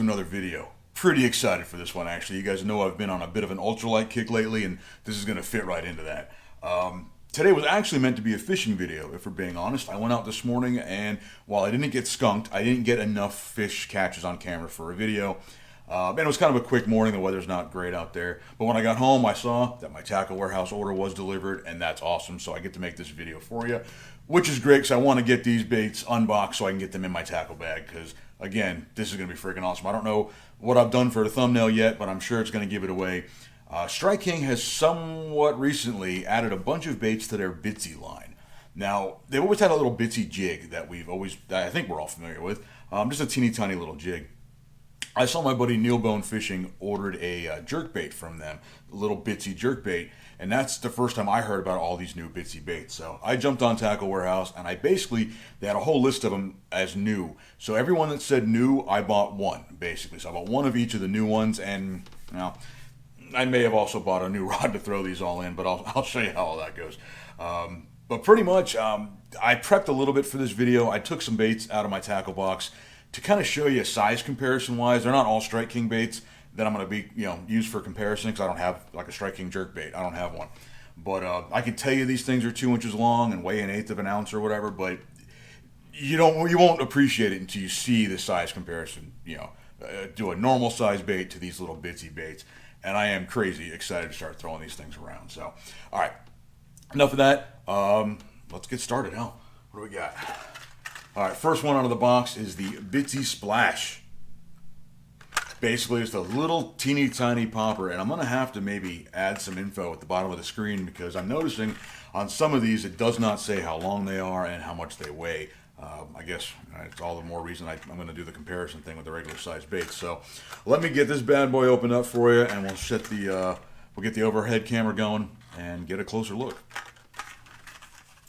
Another video. Pretty excited for this one, actually. You guys know I've been on a bit of an ultralight kick lately, and this is going to fit right into that. Today was actually meant to be a fishing video, if we're being honest. I went out this morning, and while I didn't get skunked, I didn't get enough fish catches on camera for a video. And it was kind of a quick morning. The weather's not great out there. But when I got home, I saw that my tackle warehouse order was delivered, and that's awesome. So I get to make this video for you, which is great because I want to get these baits unboxed so I can get them in my tackle bag. Because, again, this is going to be freaking awesome. I don't know what I've done for the thumbnail yet, but I'm sure it's going to give it away. Strike King has somewhat recently added a bunch of baits to their Bitsy line. Now, they've always had a little Bitsy jig that I think we're all familiar with. Just a teeny tiny little jig. I saw my buddy Neil Bone Fishing ordered a jerkbait from them, a little Bitsy jerkbait, and that's the first time I heard about all these new Bitsy baits. So I jumped on Tackle Warehouse, and they had a whole list of them as new. So everyone that said new, I bought one, basically. So I bought one of each of the new ones, and I may have also bought a new rod to throw these all in, but I'll show you how all that goes. But pretty much, I prepped a little bit for this video. I took some baits out of my tackle box to kind of show you size comparison wise. They're not all Strike King baits that I'm going to be used for comparison, because I don't have like a Strike King jerk bait. I don't have one, but I can tell you these things are 2 inches long and weigh an eighth of an ounce or whatever. But you won't appreciate it until you see the size comparison. Do a normal size bait to these little Bitsy baits, and I am crazy excited to start throwing these things around. So, all right, enough of that. Let's get started. What do we got? All right, first one out of the box is the Bitsy Splash. Basically, it's a little teeny tiny popper, and I'm going to have to maybe add some info at the bottom of the screen, because I'm noticing on some of these it does not say how long they are and how much they weigh. I guess it's all the more reason I'm going to do the comparison thing with the regular size baits. So let me get this bad boy opened up for you, and we'll get the overhead camera going and get a closer look.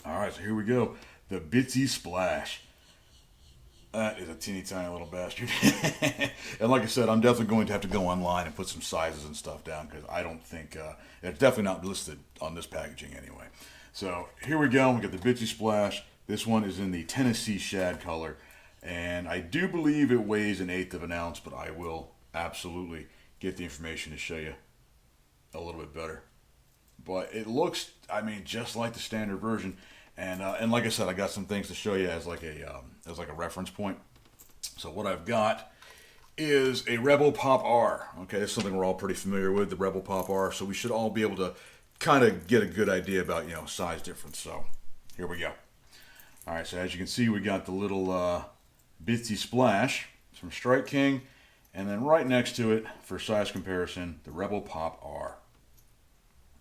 All right, so here we go. The Bitsy Splash. That is a teeny tiny little bastard. And like I said, I'm definitely going to have to go online and put some sizes and stuff down, because I don't think it's definitely not listed on this packaging anyway. So here we go. We got the Bitsy Splash. This one is in the Tennessee shad color, and I do believe it weighs an eighth of an ounce, but I will absolutely get the information to show you a little bit better. But it looks, just like the standard version. And like I said, I got some things to show you as like a reference point. So what I've got is a Rebel Pop R. Okay, that's something we're all pretty familiar with, the Rebel Pop R. So we should all be able to kind of get a good idea about size difference. So here we go. All right, so as you can see, we got the little Bitsy Splash from Strike King, and then right next to it, for size comparison, the Rebel Pop R.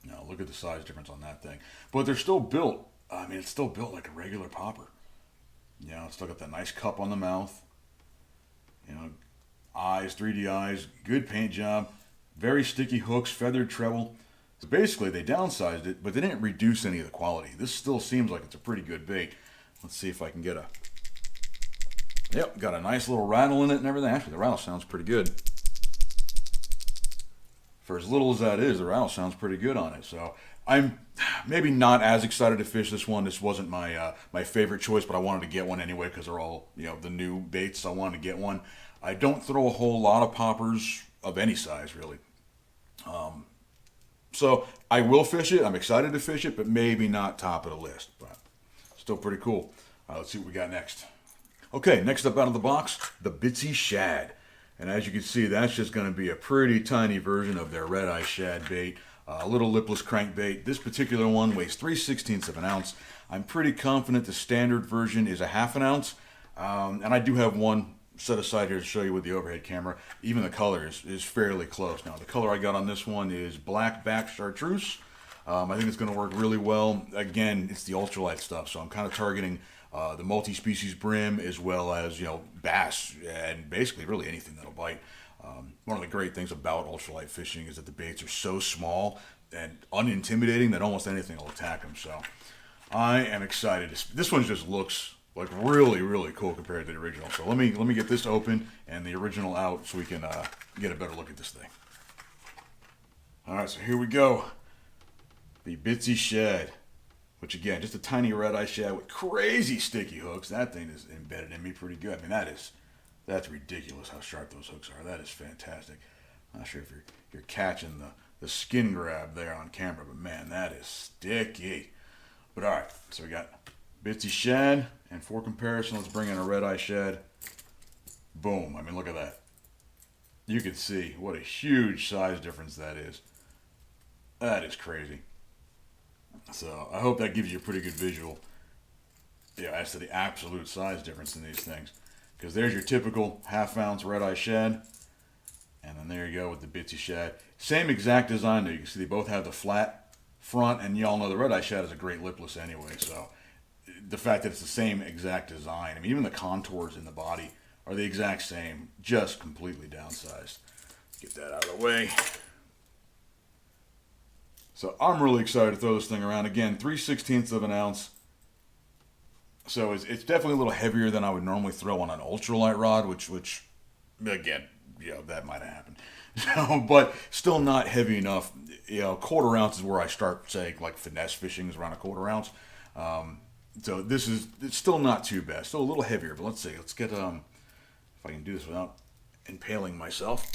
Now look at the size difference on that thing. But they're still built. It's still built like a regular popper. It's still got that nice cup on the mouth. Eyes, 3D eyes, good paint job, very sticky hooks, feathered treble. So basically, they downsized it, but they didn't reduce any of the quality. This still seems like it's a pretty good bait. Let's see if I can get Yep, got a nice little rattle in it and everything. Actually, the rattle sounds pretty good. For as little as that is, the rattle sounds pretty good on it. So I'm maybe not as excited to fish this one. This wasn't my favorite choice, but I wanted to get one anyway, because they're all the new baits. So I wanted to get one. I don't throw a whole lot of poppers of any size, really. So I will fish it. I'm excited to fish it, but maybe not top of the list. But still pretty cool. Let's see what we got next. Okay, next up out of the box, the Bitsy Shad. And as you can see, that's just going to be a pretty tiny version of their red eye shad bait. A little lipless crankbait. This particular one weighs 3/16 of an ounce. I'm pretty confident the standard version is a half an ounce. And I do have one set aside here to show you with the overhead camera. Even the color is fairly close. Now, the color I got on this one is black back chartreuse. I think it's going to work really well. Again, it's the ultralight stuff, so I'm kind of targeting the multi-species brim, as well as bass, and basically really anything that'll bite. One of the great things about ultralight fishing is that the baits are so small and unintimidating that almost anything will attack them. So I am excited. This one just looks like really, really cool compared to the original. So let me get this open and the original out so we can get a better look at this thing. All right, so here we go. The Bitsy Shad. Which again, just a tiny red eye shad with crazy sticky hooks. That thing is embedded in me pretty good. I mean, That's ridiculous how sharp those hooks are. That is fantastic. Not sure if you're catching the skin grab there on camera, but man, that is sticky. But all right, so we got Bitsy shad, and for comparison, let's bring in a red eye shad. Boom! I mean, look at that. You can see what a huge size difference that is. That is crazy. So I hope that gives you a pretty good visual, yeah, as to the absolute size difference in these things. Because there's your typical half-ounce red eye shad, and then there you go with the Bitsy shad. Same exact design though. You can see they both have the flat front, and y'all know the red eye shad is a great lipless anyway. So the fact that it's the same exact design, I mean, even the contours in the body are the exact same, just completely downsized. Get that out of the way. So I'm really excited to throw this thing around. Again, 3/16 of an ounce. So it's definitely a little heavier than I would normally throw on an ultralight rod, which again, that might have happened. So, but still not heavy enough. Quarter ounce is where I start saying like finesse fishing is around a quarter ounce. So it's still not too bad. Still a little heavier, but let's see. Let's get if I can do this without impaling myself.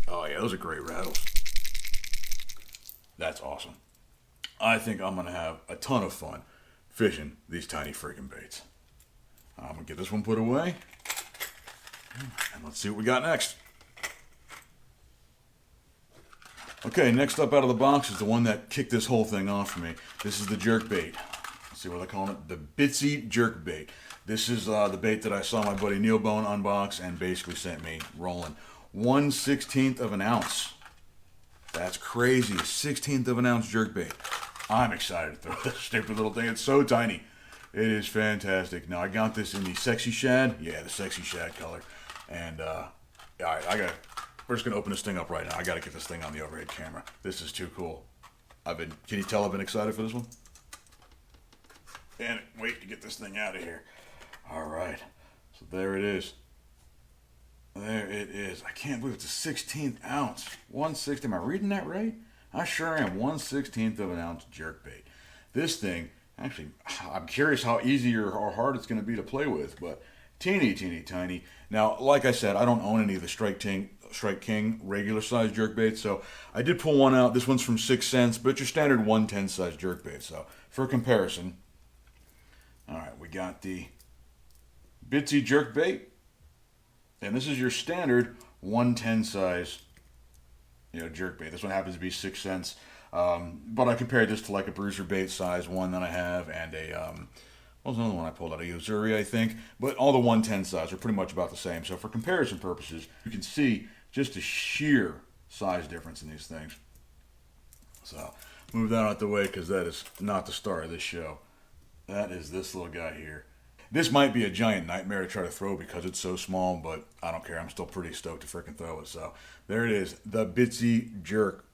Oh yeah, those are great rattles. That's awesome. I think I'm going to have a ton of fun fishing these tiny freaking baits. I'm going to get this one put away. And let's see what we got next. Okay, next up out of the box is the one that kicked this whole thing off for me. This is the jerk bait. Let's see what they're calling it. The Bitsy jerk bait. This is the bait that I saw my buddy Neil Bone unbox and basically sent me rolling. 1/16 of an ounce. That's crazy. 1/16 of an ounce jerk bait. I'm excited to throw this stupid little thing. It's so tiny. It is fantastic. Now I got this in the sexy shad. Yeah, the sexy shad color. And all right, we're just gonna open this thing up right now. I gotta get this thing on the overhead camera. This is too cool. Can you tell I've been excited for this one? And wait to get this thing out of here. All right, so there it is. There it is. I can't believe it's a 16th ounce. 1/16. Am I reading that right? I sure am. 1/16 of an ounce jerkbait. This thing, actually, I'm curious how easy or hard it's going to be to play with, but teeny, teeny, tiny. Now, like I said, I don't own any of the Strike King regular size jerkbaits, so I did pull one out. This one's from 6 cents, but your standard 1/10 size jerkbait. So, for comparison, all right, we got the Bitsy jerkbait. And this is your standard 1/10 size, jerkbait. This one happens to be 6 cents. But I compared this to like a bruiser bait size one that I have and what was another one I pulled out? A Yozuri, I think. But all the 1/10 size are pretty much about the same. So for comparison purposes, you can see just a sheer size difference in these things. So move that out the way because that is not the star of this show. That is this little guy here. This might be a giant nightmare to try to throw because it's so small, but I don't care. I'm still pretty stoked to freaking throw it. So there it is, the Bitsy Jerk.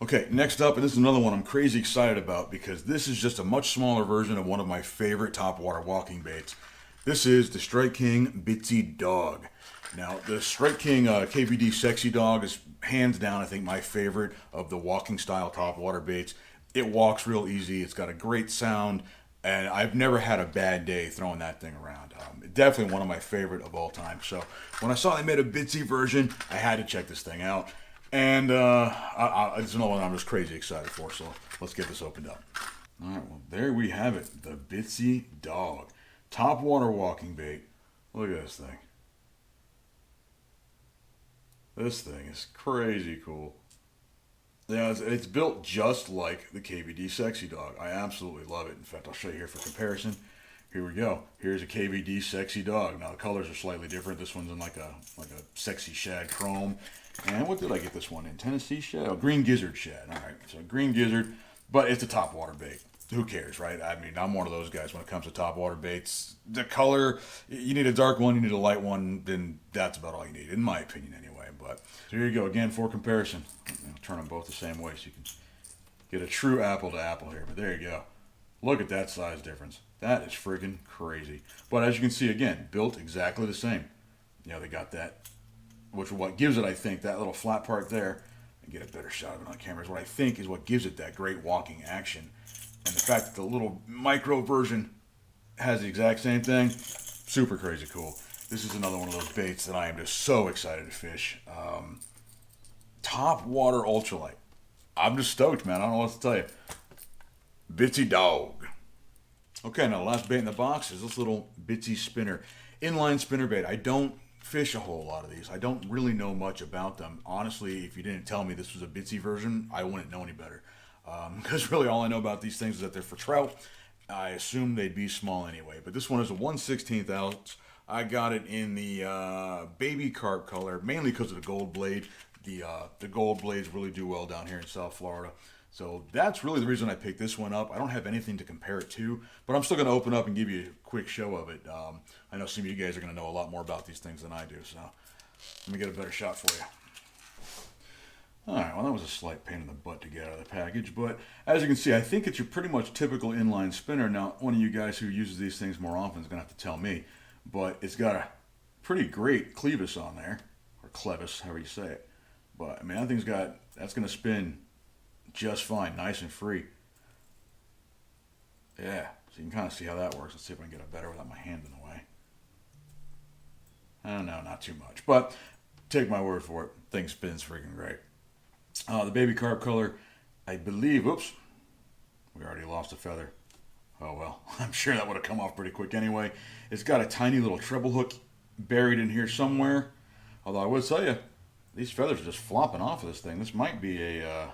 Okay, next up, and this is another one I'm crazy excited about because this is just a much smaller version of one of my favorite topwater walking baits. This is the Strike King Bitsy Dog. Now, the Strike King KVD Sexy Dog is hands down, I think, my favorite of the walking style topwater baits. It walks real easy. It's got a great sound. And I've never had a bad day throwing that thing around. Definitely one of my favorite of all time. So when I saw they made a Bitsy version, I had to check this thing out. And it's another one I'm just crazy excited for. So let's get this opened up. All right, well, there we have it. The Bitsy Dog. Topwater walking bait. Look at this thing. This thing is crazy cool. Yeah, it's built just like the KVD Sexy Dog. I absolutely love it. In fact, I'll show you here for comparison. Here we go. Here's a KVD Sexy Dog. Now the colors are slightly different. This one's in like a sexy shad chrome. And what did I get this one in? Tennessee shad? Oh, green gizzard shad. All right, so green gizzard, but it's a topwater bait. Who cares, right? I mean, I'm one of those guys when it comes to topwater baits. The color, you need a dark one, you need a light one, then that's about all you need, in my opinion anyway. But so here you go, again, for comparison. I'll turn them both the same way so you can get a true apple to apple here. But there you go. Look at that size difference. That is freaking crazy. But as you can see, again, built exactly the same. They got that, which is what gives it, I think, that little flat part there. And get a better shot of it on camera is what I think is what gives it that great walking action. And the fact that the little micro version has the exact same thing. Super crazy cool. This is another one of those baits that I am just so excited to fish. Top water ultralight. I'm just stoked, man. I don't know what to tell you. Bitsy dog. Okay, now the last bait in the box is this little Bitsy spinner. Inline spinner bait. I don't fish a whole lot of these. I don't really know much about them. Honestly, if you didn't tell me this was a Bitsy version, I wouldn't know any better. Because really all I know about these things is that they're for trout. I assume they'd be small anyway. But this one is a 1/16 ounce. I got it in the baby carp color, mainly because of the gold blade. The gold blades really do well down here in South Florida. So that's really the reason I picked this one up. I don't have anything to compare it to, but I'm still going to open up and give you a quick show of it. I know some of you guys are going to know a lot more about these things than I do, so let me get a better shot for you. Alright, well that was a slight pain in the butt to get out of the package, but as you can see, I think it's your pretty much typical inline spinner. Now, one of you guys who uses these things more often is going to have to tell me, but it's got a pretty great clevis on there, or clevis, however you say it. But, I mean, that thing's got, that's going to spin just fine, nice and free. Yeah, so you can kind of see how that works. Let's see if I can get it better without my hand in the way. No, not too much, but take my word for it, thing spins freaking great. The baby carp color, I believe, oops, we already lost a feather. Oh well, I'm sure that would have come off pretty quick anyway. It's got a tiny little treble hook buried in here somewhere. Although I would tell you, these feathers are just flopping off of this thing. This might be a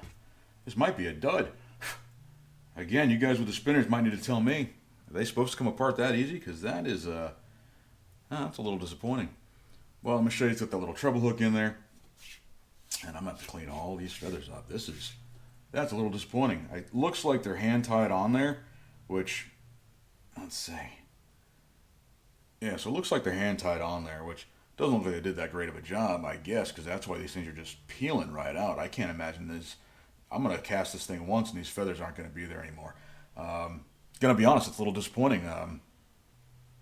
dud. Again, you guys with the spinners might need to tell me, are they supposed to come apart that easy? Because that is, that's a little disappointing. Well, I'm going to show you, it's got that little treble hook in there. And I'm going to have to clean all these feathers up. That's a little disappointing. It looks like they're hand tied on there, which, let's see. Yeah, so it looks like they're hand tied on there, which doesn't look like they did that great of a job, I guess, because that's why these things are just peeling right out. I can't imagine this. I'm going to cast this thing once and these feathers aren't going to be there anymore. Going to be honest, it's a little disappointing.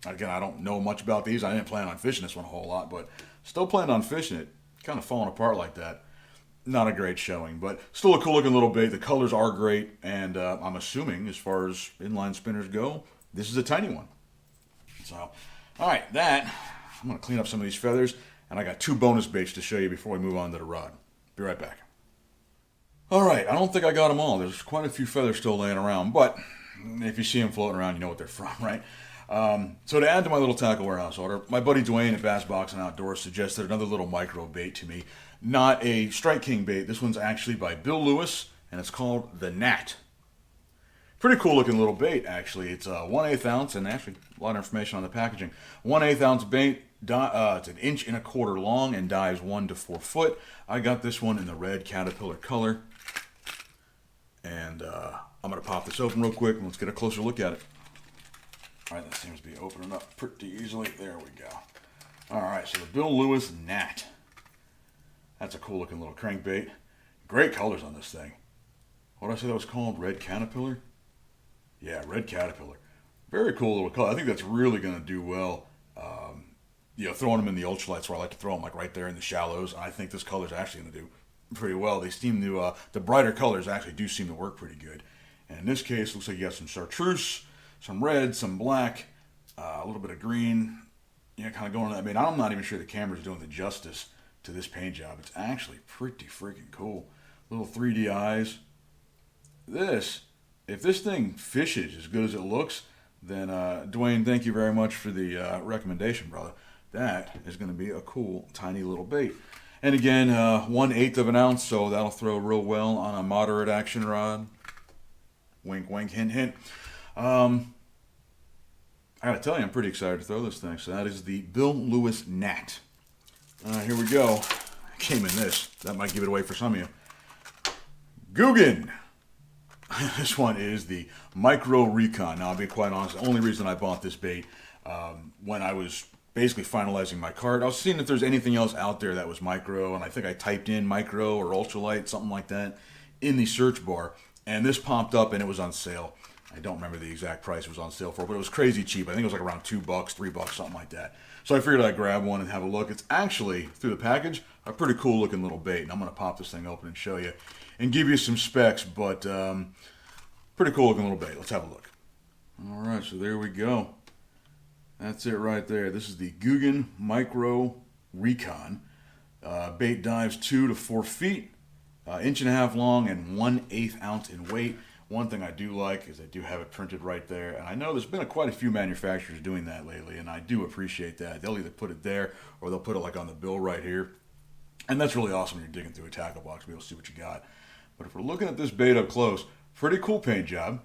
Again, I don't know much about these. I didn't plan on fishing this one a whole lot, but still planned on fishing it. Kind of falling apart like that. Not a great showing, but still a cool looking little bait. The colors are great, and I'm assuming as far as inline spinners go, this is a tiny one. So, all right, I'm going to clean up some of these feathers, and I got 2 bonus baits to show you before we move on to the rod. Be right back. All right, I don't think I got them all. There's quite a few feathers still laying around, but if you see them floating around, you know what they're from, right? So to add to my little tackle warehouse order, my buddy Dwayne at Bass Box and Outdoors suggested another little micro bait to me. Not a Strike King bait. This one's actually by Bill Lewis, and it's called the Gnat. Pretty cool looking little bait, actually. It's a 1/8 ounce, and actually a lot of information on the packaging. 1/8 ounce bait. It's 1.25 inches long and dives 1 to 4 foot. I got this one in the red caterpillar color. And I'm going to pop this open real quick and let's get a closer look at it. All right, that seems to be opening up pretty easily. There we go. All right, so the Bill Lewis Gnat. That's a cool looking little crankbait. Great colors on this thing. What did I say that was called? Red caterpillar? Yeah, red caterpillar. Very cool little color. I think that's really going to do well. Throwing them in the ultralights where I like to throw them, like right there in the shallows. I think this color is actually going to do pretty well. They seem to, the brighter colors actually do seem to work pretty good. And in this case, looks like you got some chartreuse, some red, some black, a little bit of green. Kind of going. I mean, I'm not even sure the camera's doing the justice to this paint job. It's actually pretty freaking cool. Little 3D eyes. If this thing fishes as good as it looks, then Dwayne, thank you very much for the recommendation, brother. That is going to be a cool, tiny little bait. And again, 1/8 of an ounce, so that'll throw real well on a moderate action rod. Wink, wink, hint, hint. I gotta tell you, I'm pretty excited to throw this thing. So that is the Bill Lewis Gnat. Here we go. Came in this. That might give it away for some of you. Guggen. This one is the Micro Recon. Now, I'll be quite honest, the only reason I bought this bait, when I was basically finalizing my cart, I was seeing if there's anything else out there that was micro, and I think I typed in micro or ultralight, something like that, in the search bar, and this popped up and it was on sale. I don't remember the exact price it was on sale for, but it was crazy cheap. I think it was like around $2, $3, something like that. So I figured I'd grab one and have a look. It's actually, through the package, a pretty cool looking little bait, and I'm going to pop this thing open and show you and give you some specs, but pretty cool looking little bait. Let's have a look. All right, so there we go. That's it right there. This is the Guggen Micro Recon. Bait dives 2 to 4 feet, inch and a half long, and 1/8 ounce in weight. One thing I do like is they do have it printed right there, and I know there's been quite a few manufacturers doing that lately, and I do appreciate that. They'll either put it there or they'll put it like on the bill right here, and that's really awesome when you're digging through a tackle box to be able to see what you got. But if we're looking at this bait up close, pretty cool paint job.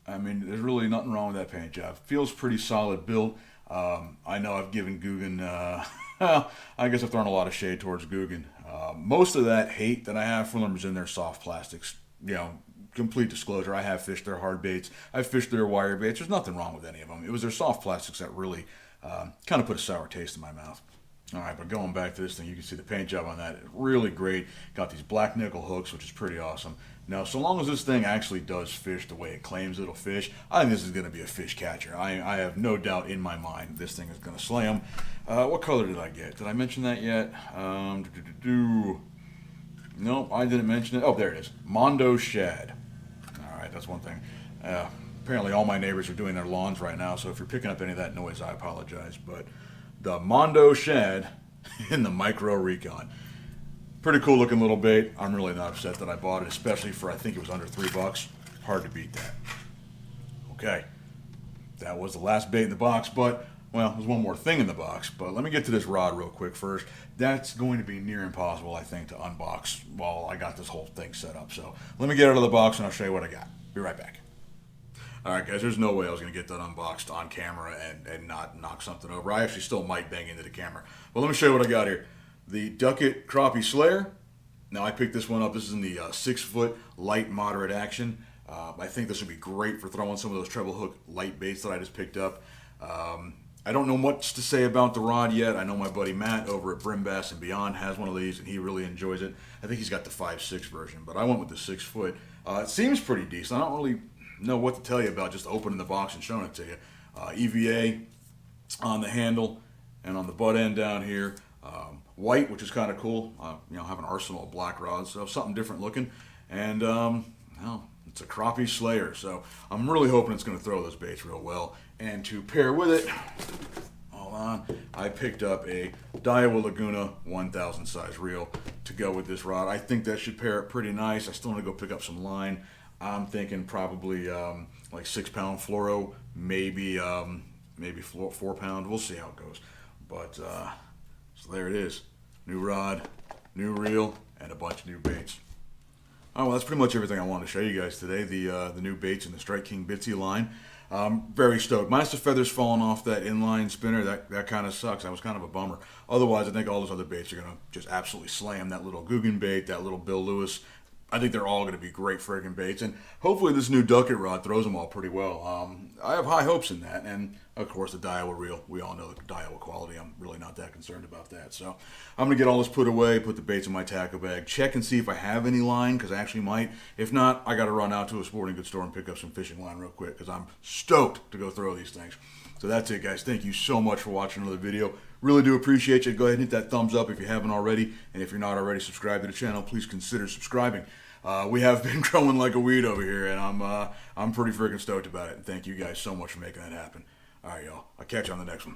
I mean, there's really nothing wrong with that paint job. Feels pretty solid built. I know I've given Guggen, I guess I've thrown a lot of shade towards Guggen. Most of that hate that I have for them is in their soft plastics. You know, complete disclosure, I have fished their hard baits. I've fished their wire baits. There's nothing wrong with any of them. It was their soft plastics that really kind of put a sour taste in my mouth. All right, but going back to this thing, you can see the paint job on that. Really great. Got these black nickel hooks, which is pretty awesome. Now, so long as this thing actually does fish the way it claims it'll fish, I think this is going to be a fish catcher. I have no doubt in my mind this thing is going to slay them. What color did I get? Did I mention that yet? Nope, I didn't mention it. Oh, there it is. Mondo Shad. All right, that's one thing. Apparently all my neighbors are doing their lawns right now, so if you're picking up any of that noise, I apologize. But the Mondo Shad in the Micro Recon. Pretty cool looking little bait. I'm really not upset that I bought it, especially for I think it was under $3. Hard to beat that. Okay, that was the last bait in the box, but well, there's one more thing in the box. But let me get to this rod real quick first. That's going to be near impossible, I think, to unbox while I got this whole thing set up. So let me get it out of the box and I'll show you what I got. Be right back. All right, guys, there's no way I was going to get that unboxed on camera and not knock something over. I actually still might bang into the camera. But let me show you what I got here. The Duckett Crappie Slayer. Now, I picked this one up. This is in the 6-foot light moderate action. I think this would be great for throwing some of those treble hook light baits that I just picked up. I don't know much to say about the rod yet. I know my buddy Matt over at Brim Bass and Beyond has one of these, and he really enjoys it. I think he's got the 5.6 version, but I went with the 6-foot. It seems pretty decent. I don't really know what to tell you about just opening the box and showing it to you. EVA on the handle and on the butt end down here. White, which is kind of cool. Have an arsenal of black rods, so something different looking. And it's a crappie slayer, so I'm really hoping it's going to throw those baits real well. And to pair with it, hold on, I picked up a Daiwa Laguna 1000 size reel to go with this rod. I think that should pair it pretty nice. I still want to go pick up some line. I'm thinking probably like 6-pound fluoro, maybe 4-pound. We'll see how it goes. But so there it is. New rod, new reel, and a bunch of new baits. Oh, well, that's pretty much everything I wanted to show you guys today. The new baits in the Strike King Bitsy line. Very stoked. Minus the feathers falling off that inline spinner. That kind of sucks. That was kind of a bummer. Otherwise, I think all those other baits are going to just absolutely slam. That little Guggen bait, that little Bill Lewis. I think they're all going to be great friggin' baits, and hopefully this new Duckett rod throws them all pretty well. I have high hopes in that, and of course the Daiwa reel. We all know the Daiwa quality. I'm really not that concerned about that. So I'm going to get all this put away, put the baits in my tackle bag, check and see if I have any line, because I actually might. If not, I got to run out to a sporting goods store and pick up some fishing line real quick, because I'm stoked to go throw these things. So that's it, guys. Thank you so much for watching another video. Really do appreciate you. Go ahead and hit that thumbs up if you haven't already. And if you're not already subscribed to the channel, please consider subscribing. We have been growing like a weed over here, and I'm pretty freaking stoked about it. And thank you guys so much for making that happen. All right, y'all. I'll catch you on the next one.